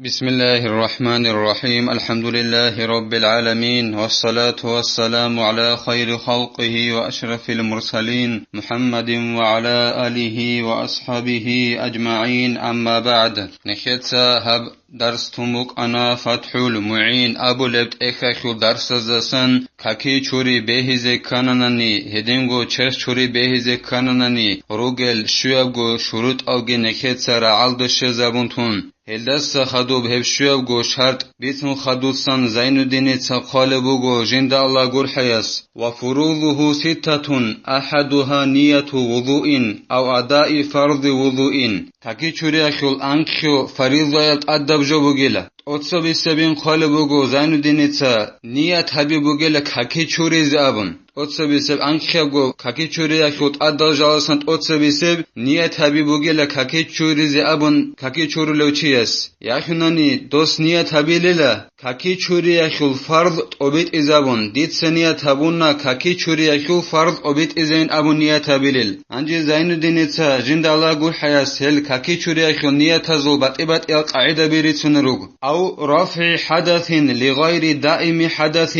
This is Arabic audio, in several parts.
بسم الله الرحمن الرحيم الحمد لله رب العالمين والصلاة والسلام على خير خلقه وأشرف المرسلين محمد وعلى آله وأصحابه أجمعين أما بعد نخيتسا هب درس تموك أنا فتح المعين أبو لبت إخاخو درس زسن كاكي چوري بهزي كاناناني هدنگو چرس چوري بهزي كاناناني روغل شويبگو شروط أوگي نخيتسا رعال دشه زبونتون هلدست خدوب هفشوب گو شرط بیتن خدوستان زین الدین تقال بگو جند الله گل حیاس و فروضه ستة احدها نیت وضوء او اداء فرض وضوء تاکی چوری اخل انکو فریضه ادب جو بگیلا اتسو بیسبین قال بگو زین الدین تا نیت حبیب بگیلا کاکی چوری زابون اتسو بیسب انکو گو کاکی چوری اخل ادب جالسنت اتسو بیسب نیت حبیب بگیلا کاکی چوری زابون کاکی چورو لوچی یاخنانی دوست نیت حبیلله کاکی چوری اخل فرض اوبیت ازابون دیت سنیت حبونا کاکی چوری اخل فرض اوبیت ازین ابو نیت حبیلل انجی زین الدین تا جند الله گل حیاس هل کاکی چوری اخل نیت زول بات القاعده بیریتون روگ او رفع حدث لغير دائم حدث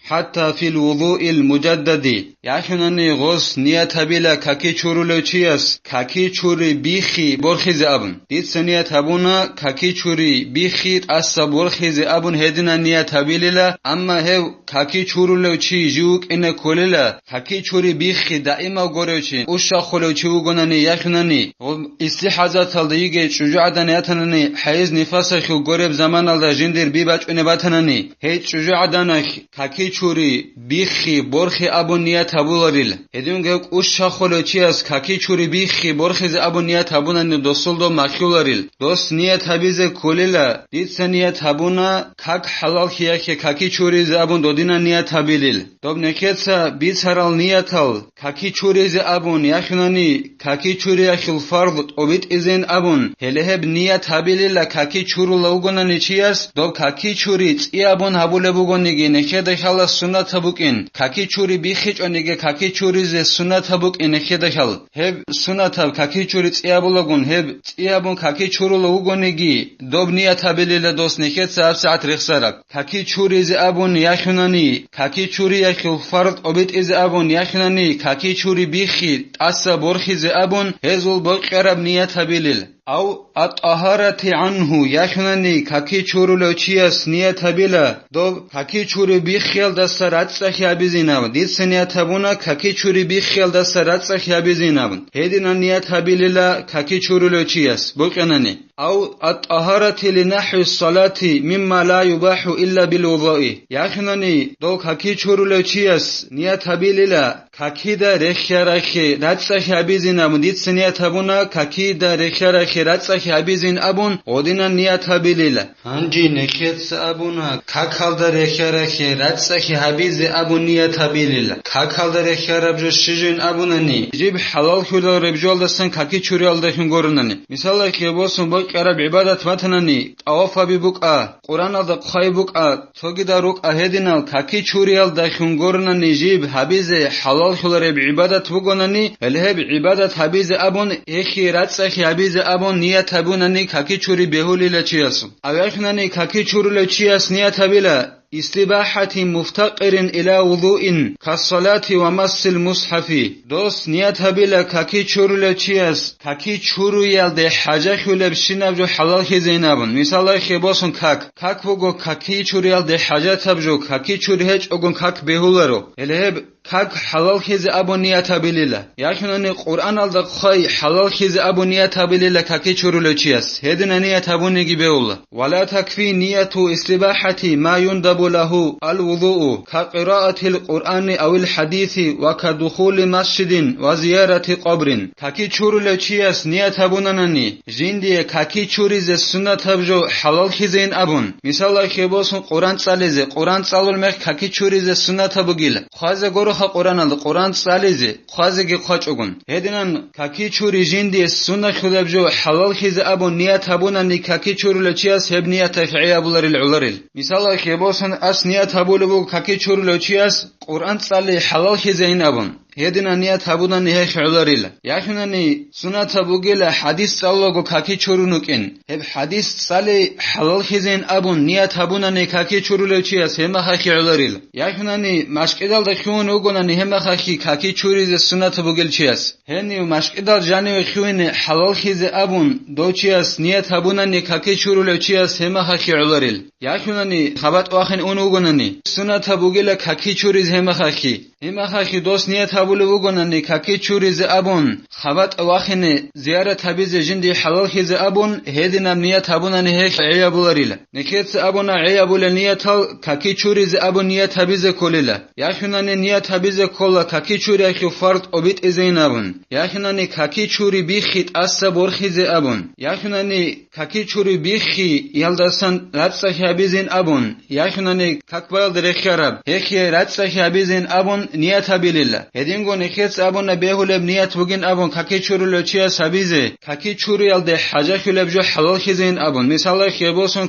حتى في الوضوء المجدد یاخنانی غوس نیت حبیله کاکی چورو لوچیاس کاکی چوری بیخی برخیز ابن دیت سنیت حبونا کاکی چوری بیخی اس برخیز ابن هدنا نیت حبیلله اما هو کاکی چورو لوچی جوک ان کولله کاکی چوری بیخی دائما گوروچی اوشا خلوچی وگونانی یاخنانی استحاضت الدیگه شجاع دنیاتنانی حیز نفاس خو گورب زمان ال جندر بی بچ ان باتنانی هیچ شجاع دنخ کاکی چوری بیخی برخی ابو نیت حبولریل هدونگه اوشا خلوچی اس کاکی چوری بیخی برخیز ابو نیت حبونانی دوسل دو مخیولریل دوست نیت حبیز کولله دیت سنیت حبونا کاک حلال کیا که کاکی چوری زابون دودینا نیت حبیلیل دوب نکتسا بیت هرال نیتال کاکی چوری زابون یاخنانی کاکی چوری اخل فرض اوبیت ازین ابون هلهب نیت حبیلیل کاکی چورو لوگونانی چیاس دوب کاکی چوری تی ابون حبول بوگونیگی نکده خلا سنت حبوکین کاکی چوری بیخیچ اونیگه کاکی چوری ز سنت حبوک نکده خل هب سنت حب کاکی چوری تی ابولگون هب تی ابون کاکی چورو لوگونیگی دوب نیت حبیلیل دوست نکتسا ساعت رخصرک کاکی چوری ز ابون یاخنانی کاکی چوری اخل فرض اوبیت از ابون یاخنانی کاکی چوری بیخی اس برخی ز ابون هزول بقرب نیت حبیلیل او الطهارة عنه یاخنانی کاکی چورو لوچیاس نیت حبیله دو کاکی چوری بیخیال دست رد سخیا بیزیناب دید سنیت حبونا کاکی چوری بیخیال دست رد سخیا بیزیناب هیدینا نیت حبیلیلا کاکی چورو لوچیاس بقنانی او الطهارة لنحو الصلاة مما لا يباح الا بالوضوء یاخنانی دو کاکی چورو لوچیاس نیت حبیلیلا کاکی دا رخی رد سخیا بیزیناب دید سنیت حبونا کاکی دا رخی رد سخیا بیزین ابون اودینا نیت حبیلیلا انجی نکت ابونا کاکال دا رخی رد سخیا بیز ابون نیت حبیلیلا کاکال دا رخی ربجو شجین ابونانی جیب حلال کردال ربجوال دستن کاکی چوریال دخن گورنانی مثال که باسون با قرب عبادت وطنانی اوافا بی بکا قرآن دا قای بکا توگی دا روک اهدینال کاکی چوریال دخن گورنانی جیب حبیز حلال کردال عبادت بگونانی الهب عبادت حبیز ابون ایخی رد سخی حبیز ابون نیت حبونانی کاکی چوری بهولی لچیاسو اویخنانی کاکی چوری لچیاس نیت حبیلا استباحة مفتقر إلى وضوء كالصلاة ومس المصحف دوست نیت حبیلا کاکی چورو لچیاس کاکی چورو یال ده حاجه خول بشیناب جو حلال کی زینابون مثال خیباسون کاک بگو کاکی چورو یال ده حاجه تبجو کاکی چوری هچ اگون کاک بهولارو الهب کاک حلال کی زابون نیت حبیلا یاخنانی قرآن الدا خای حلال کی زابون نیت حبیلا کاکی چورو لچیاس هدن نیت حبونگی بهولا ولا تكفي نیت استباحة ما يندب له الوضوء كقراءة القرآن أو الحديث وكدخول مسجد وزيارة قبر كاكي چورو لچياس نيت هبونانني جندي كاكي چوري ز سنت هبجو حلال خزين ابون مثال خيباسون قرآن صاليزه قرآن صالول مخ كاكي چوري ز سنت هبگيل خوازه گروخ قرآن ال قرآن صاليزه خوازه گي قاچ اگون هدنن كاكي چوري جندي سنت خدبجو حلال خز ابون نيت هبونانني كاكي چورو لچياس هب نيت فعيا بولر العلرل مثال خيباسون اس نیت حبول بو کاکی چورو لوچیاس قرآن صلي حلال خزين أبون هدنا نيات هبونا نهيخ علاريلا يخناني سنة بوغيلا حديث صلوغو كاكي چورونوكين هب حديث صلي حلال خزين أبون نيات هبونا ني كاكي چورولو چياس هما خاكي علاريلا يخناني مشكدال دخيون اوغونا ني هما خاكي كاكي چوريز سنة بوغيل چياس هني مشكدال جاني وخيوين حلال خز أبون دو چياس نيات هبونا ني كاكي چورولو چياس هما خاكي علاريل يخناني خبات واخن اون اوغونا ني سنة بوغيلا كاكي چوريز هما خاكي دوست نيات هبولو اوغونا ني كاكي چوريز أبون خبات واخن زيارة تبيز جندي حلال خز أبون هدنا نيات هبونا ني هيك عيابولاريلا نكيت أبونا عيابول نيات كاكي چوريز أبون نيات تبيز كوليلا يخناني نيات تبيز كولا كاكي چوري اخي فرد اوبيت ازين أبون يخناني كاكي چوري بيخيت أسا برخيز أبون يخناني كاكي چوري بيخي يلدسان راتسا بيزين أبون يخناني كاكبال درخيارب هيكي راتسا بيزين أبون نيات هبيليلا هدينغو نكيت أبونا بيهولب نيات بوغين أبون كاكي چوري لوچيا سبيزي كاكي چوري يلده حاجة خلب جو حلال خيزين أبون مثال خيبوسون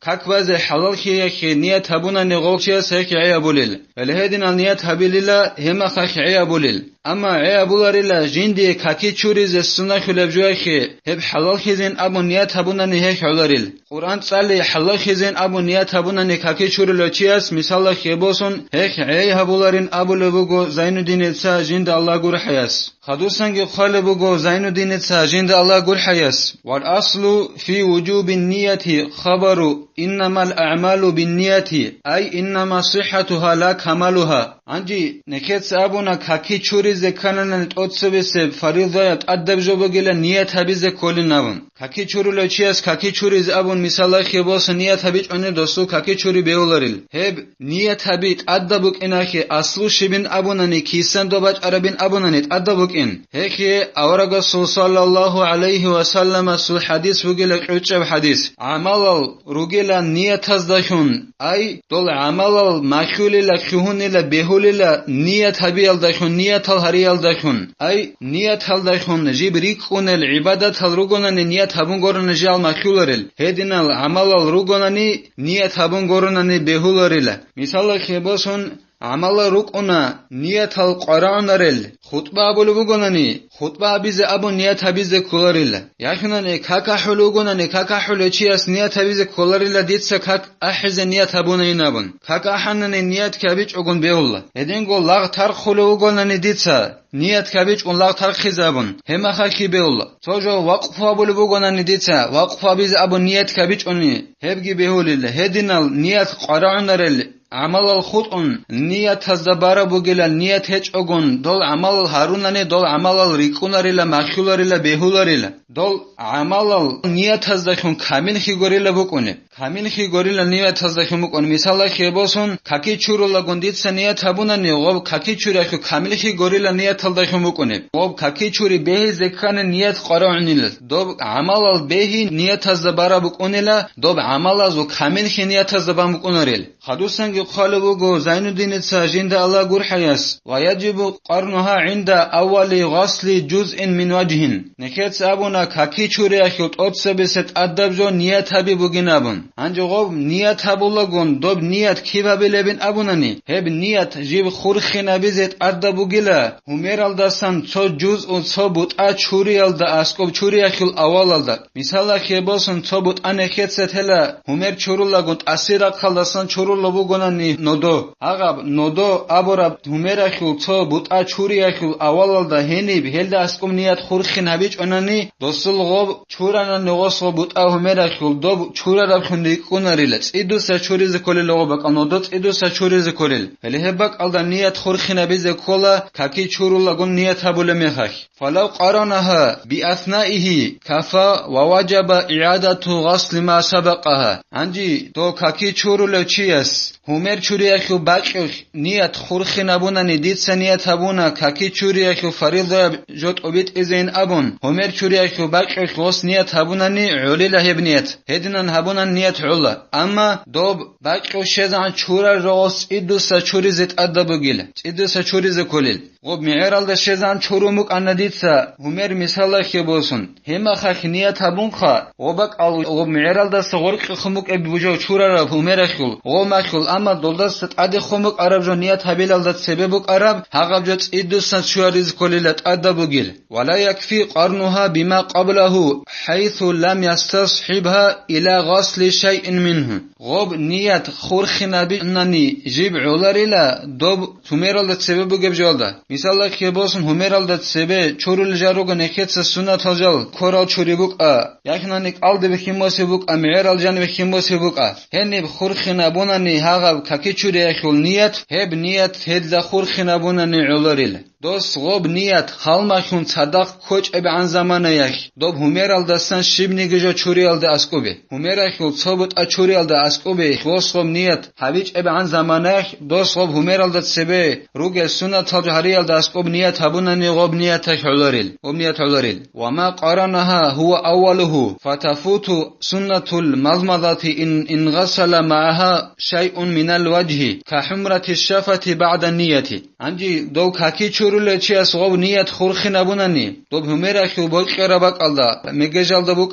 كاكبازي حلال خي نيات هبونا نغوكيا سيكي عيابوليل ولهدين النيات هبيليلا هما خاكي عيابوليل اما عيابولاريلا جندي كاكي چوريز السنة خلب جو خي هب حلال خيزين أبون نيات هبونا نهيك علاريل قرآن صلي حلال خيزين أبون نيات هبونا نكاكي چوري لوچياس مثال خيبوسون هيك عيابولارين أبو لبوغو زين الدين السا جند الله قر حياس خدوسنگ خالبوغو زين الدين السا جند الله قر حياس والأصل في وجوب النية خبر إنما الأعمال بالنية أي إنما صحتها لا كمالها انجي نكيت أبونا كاكي چوريز كانن توتسبس فريضات أدب جوبگيلا نيت هبيز كولين نابون كاكي چورولو چياس كاكي چوريز أبون مثال خيبوس نيت هبيج أني دوستو كاكي چوري بيولاريل هب نيت هبيت أدبوك إناكي أصلو شبين أبوناني كيسان دوباج عربين أبوناني أدبوك إن هيكي أورغا صلى الله عليه وسلم سو حديث وگيلا عجب حديث عمال روگيلا نيت هزدخون أي دول عمال مخولي لكهوني لبهولي لنيت هبيل دخون نيت هريال دخون أي نيت هل دخون جبريك خون العبادة الروگوناني نيت هبون گورن جال مخولاريل هدين العمال الروگوناني نيت هبون گورناني بهولاريل مثال خيبوسون عمل ركعنا نيت القرآن رل خطبة بلوغونني خطبة بيز أبو نيت بيز كولاريلا يخنني كاكا حلوغونني كاكا حلو چياس نيت بيز كولاريلا ديتس كاك أحز نيت هبون ينابون كاكا حنني نيت كابيج أغن بيولا هدينغو لاغ تر خلوغونني ديتس نيت كابيج أن لاغ تر خزابون هما خاكي بيولا توجو وقفة بلوغونني ديتس وقفة بيز أبو نيت كابيج أني هبجي بيوليلا هدينال نيت قرآن رل عمل الخطأ نية الزبارة بوغيلا نية هج أغن دول عمل الهاروناني دول عمل الريكوناريلا مخيولاريلا بيهولاريلا دول عمل نية الزخون كامل خيغوريلا بوكوني كامل خيغوريلا نية الزخون بوكوني مثال خيبوسون كاكي چورولا گونديت نية هبوناني غوب كاكي چوري كامل خيغوريلا نية الزخون بوكوني غوب كاكي چوري بيه زكان نية قرعنيلا دول عمل البيه نية الزبارة بوكونيلا دول عمل الزو كامل خي نية الزبان بوكوناريل خدوسنگ خالبوغو زين الدين الساجند الله قر حياس ويجب قرنها عند أول غسل جزء من وجه نكيت أبونا كاكي چوري أخيوت أتسبست أدب جو نيت هبي بوغينابون انجو غوب نيت هبولغون دوب نيت كيبا بلبين أبوناني هب نيت جيب خورخينا بزت أدب بوغيلا همير الدستان تو جزء تو بوطا چوري الدا اسكوب چوري أخيول أول الدا مثال خيبوسن تو بوطا نكيت ستهلا همير چورولغون أسيرا خلدستان چورولو بوغوناني نودو اغاب نودو ابورا همير أخيول تو بوطا چوري أخيول أول الدا هني بهلدا اسكوم نيت خورخينا بيج أناني دوستل غوب چورانا نغوص بوطا همير أخيول دو چورا رب خندي كوناريلت إدو سچوري زكولي لغو بك نودوت إدو سچوري زكولي فلهبك الدا نيت خورخينا بيز كولا كاكي چورولغون نيت هبول ميخاك فلو قرنها بأثنائه كفى ووجب إعادة غسل ما سبقها انجي دو كاكي چورولو چيس همير چوري أخيو باقيخ نيت خورخينا بونا نديت سنيت هبونا كاكي چوري أخيو فريضة جوت أبيت إزين أبون همير چوري أخيو باقيخ غس نيت هبونا ني علي لهب نيت هدنان هبونا نيت علا أما دوب باقيخ شزان چورا رغس إدو سا چوري زت أدبو گيل إدو سا چوري زكوليل غب معيرال دا شزان چورمك انديتسا همير مثال خيبوسن هما خخ نيت هبون خا غبك غب معيرال دا صغرق خمك ابي بوجو چورا همير خول غو مخول اما دولدست اد خمك عرب جو نيت هبيل دا سببك عرب هغب جو ادوسن شواريز كللت ادبوگيل ولا يكفي قرنها بما قبله حيث لم يستصحبها الى غسل شيء منه غب نيت خورخنا بنني جيب عولاريلا دوب هميرال دا سببوگ جولدا مثال خيبوسن هميرال دا سبب چورل جاروگ نكيت سنت هجل كورال چوريبوك يكنانيك aldı بخيموسي بوك معيرال جان بخيموسي بوك هني خورخنا بونني هاغب كاكي چوري خول نيت هب نيت هد خورخنا بونني عولاريلا دوست غب نیت خالماخون صدق کوچ اب عن زمانه یک دوب هميرال دستن شیب نگجا چوریال ده اسکوبه هميرال خود ثابت اچوریال ده اسکوبه خواست غب نیت حویج اب عن زمانه دوست غب هميرال دست سبه روگ سنت هریال ده اسکوب نیت هبوننی غب نیت حلوریل غب نیت حلوریل و ما قرنها هو اوله فتفوت سنت المضمضه ان غسل معها شيء من الوجه كحمرة الشفة بعد النية عندي دو كاكي چورل چیاس غو نیت خورخنا بوننی دوب هميرا خو بول قرباق алда مگجال دبوق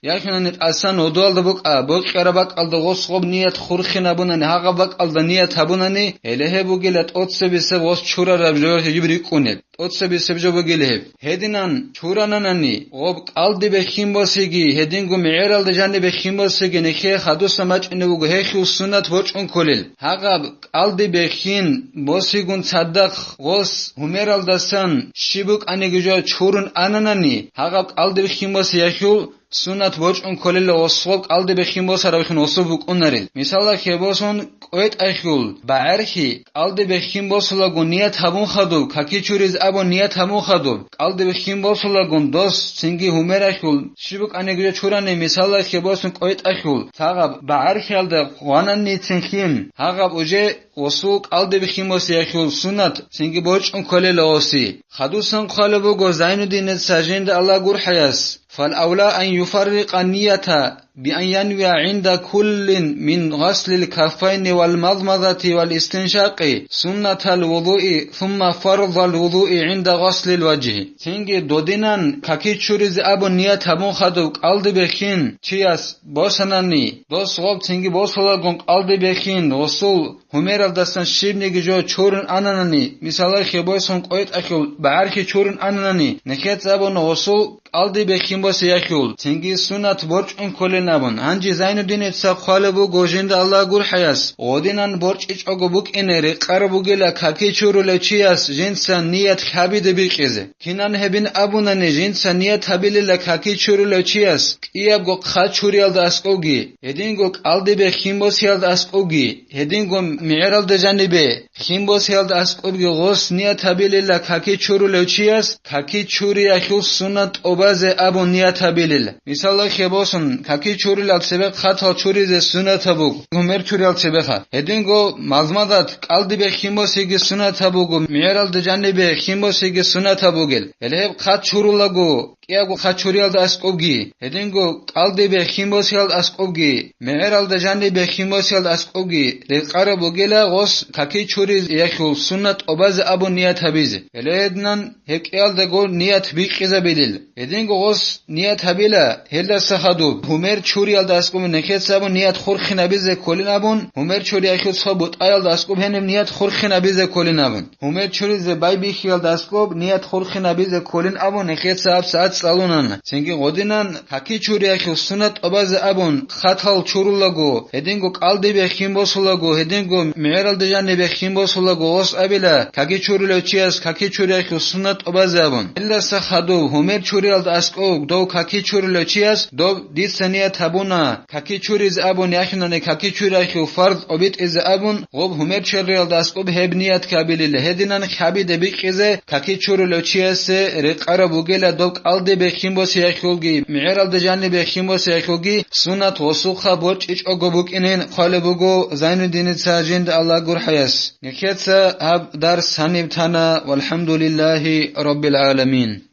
یاکنن اصلا ودول دبوق بول قرباق алда غوس غو نیت خورخنا بوننی هاغه باق алда نیت هبوننی اله بوگلت اوتس بیس غوس چورا ربجور جبری کونل اوتس بیس بجو بوگله هدینان چورانننی غو алди بخیم باسگی هدینگو معیرال دجانی بخیم باسگی نخه خدوس ماچ انو هخو سنت وچون کولل هاغه алди بخین باسگون صدق غوس هميرال دستن شیبوک انگجا چورن انننی هاغه алди بخیم باس یخول سنت وچون کولل وسوق aldi بخیم باس راخن وسوق اونرل مثال خباسون قوت اخول بعرخي aldi بخیم باس لاگون نیت همون خدو کاکی چوریز ابو نیت همون خدو aldi بخیم باس لاگون دوست سنگی همير اخول شیبوک انگجا چورن مثال خباسون قوت اخول هاغه بعرخي aldi قوانن نیتنخیم هاغه اوجه وسوق aldi بخیم باس یخول سنت سنگی وچون کولل اوسی خدوسن قالبو گزاینو دین سجند الله گور حیاس فالأولى أن يفرق النية بأن ينوي عند كل من غسل الكفين والمضمضة والاستنشاق سنة الوضوء ثم فرض الوضوء عند غسل الوجه تنجي دودينان كاكي چوريز أبو نية همون خدوك aldi بخين چياس باسناني دوست غب تنجي باسولاغونك aldi بخين وصول هميرال دستان شيب نگجو چورن اناناني مثال خبايسون قويت اخول بعركي چورن اناناني نكيت زبون وصول aldi بخين باس يخول تنجي سنة برج ان كل نبون هنجي زين الدين اتساق خالبو گوجند الله گور حياس ودينان برج اچ اگو بوك انري قربو گلا كاكي چورو لچياس جنسا نيت خبيد بيقزه كنان هبين ابونان جنسا نيت هبيل لكاكي چورو لچياس ايابگو خا چوريال داسقوگي هدينگو aldi بخين باس يال داسقوگي هدينگو معيرال دجانبه خين باس يال داسقوگي غوس نيت هبيل لكاكي چورو لچياس كاكي چوري اخو سنت باز ابو نیت هبیل مثال خباسون کاکی چوریل سبق خطا چوریز سنت ابو همر چوریل سبق هدینگو مزمدت aldi بخیم باسگی سنت ابو معیرال دجانب خیم باسگی سنت ابو گل اله خط چورولگو کیاگو خط چوریل داسقوگی هدینگو aldi بخیم باسیل داسقوگی معیرال دجانب بخیم باسیل داسقوگی رقربو گلا غوس کاکی چوریز یخو سنت باز ابو نیت هبیز اله دنن هکیال دگو نیت بیقیزه بیل هدینگو غوس نیت هبیلا هلا سخدو همر چوریال داسقوم نکت سبو نیت خورخ نبیز کلی نبون همر چوری اخو ثابت ایال داسقوم هنم نیت خورخ نبیز کلی نبون همر چوری ز بای بیخیال داسقوم نیت خورخ نبیز کلین ابو نکت ساب ساعت سالونن سنگی غودینان حکی چوری اخو سنت اباز ابون خطال چورولگو هدینگو aldi بخیم باسولگو هدینگو معیرال دجان بخیم باسولگو غوس ابیلا کاکی چورولو چیاس کاکی چوری اخو سنت اباز ابون الا سخدو همر چوریال داسقوم دو کاکی چورولو چیاس دو دیت سنیه تبونا کاکی چوریز ابون یخنانه کاکی چوری اخو فرض ابیت از ابون غوب همر چوریال داسقوم هبنیت کابیل هدینان خبید بیقزه کاکی چورولو چیاس رقربو گلا دو aldi بخیم باسی اخوگی معیرال دجانی بخیم باسی اخوگی سنت وسوخ برج اچ اگوبوک اینن خالبوگو زین الدین ساجند الله گور حیاس نکیت هب در سنیب تانا والحمد لله رب العالمین.